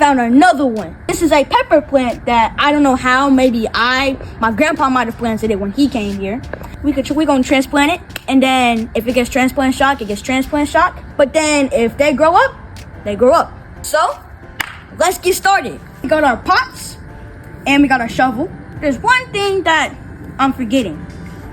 found another one. This is a pepper plant that I don't know how. Maybe my grandpa might have planted it when he came here. We're gonna transplant it, and then if it gets transplant shock, it gets transplant shock. But then if they grow up, they grow up. So let's get started. We got our pots and we got our shovel. There's one thing that I'm forgetting.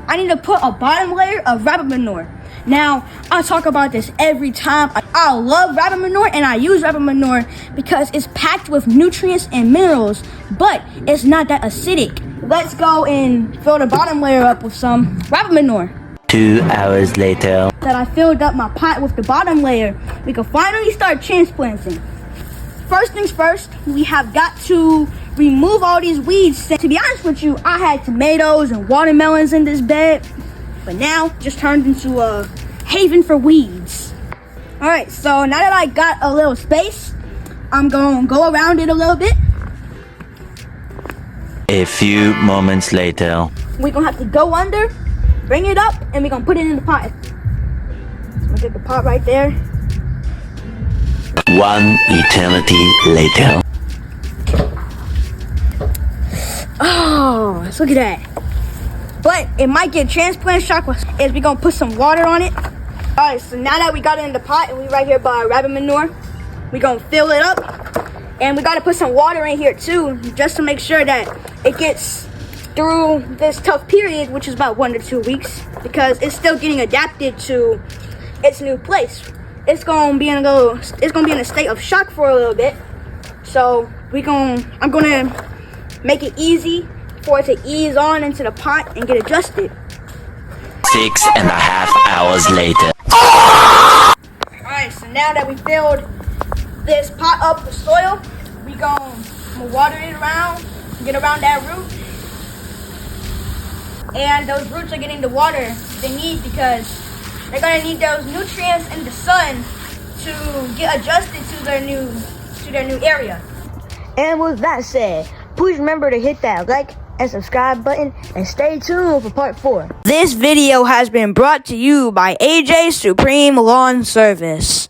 I need to put a bottom layer of rabbit manure. Now, I talk about this every time. I love rabbit manure and I use rabbit manure because it's packed with nutrients and minerals, but it's not that acidic. Let's go and fill the bottom layer up with some rabbit manure. 2 hours later. That I filled up my pot with the bottom layer, we can finally start transplanting. First things first, we have got to remove all these weeds. To be honest with you, I had tomatoes and watermelons in this bed, but now it just turned into a haven for weeds. All right, so now that I got a little space, I'm gonna go around it a little bit. A few moments later. We're gonna have to go under, bring it up, and we're gonna put it in the pot. So I'm gonna get the pot right there. 1 eternity later. Oh, let's look at that. But it might get transplant shock as we're gonna put some water on it. All right, so now that we got it in the pot and we right here by our rabbit manure, we're gonna fill it up. And we gotta put some water in here too, just to make sure that it gets through this tough period, which is about 1 to 2 weeks, because it's still getting adapted to its new place. It's gonna be in a state of shock for a little bit. So I'm gonna make it easy for it to ease on into the pot and get adjusted. 6.5 hours later. Alright, so now that we filled this pot up with soil, we gonna water it around, get around that root. And those roots are getting the water they need because they're gonna need those nutrients in the sun to get adjusted to their new area. And with that said, please remember to hit that like and subscribe button and stay tuned for part 4. This video has been brought to you by AJ Supreme Lawn Service.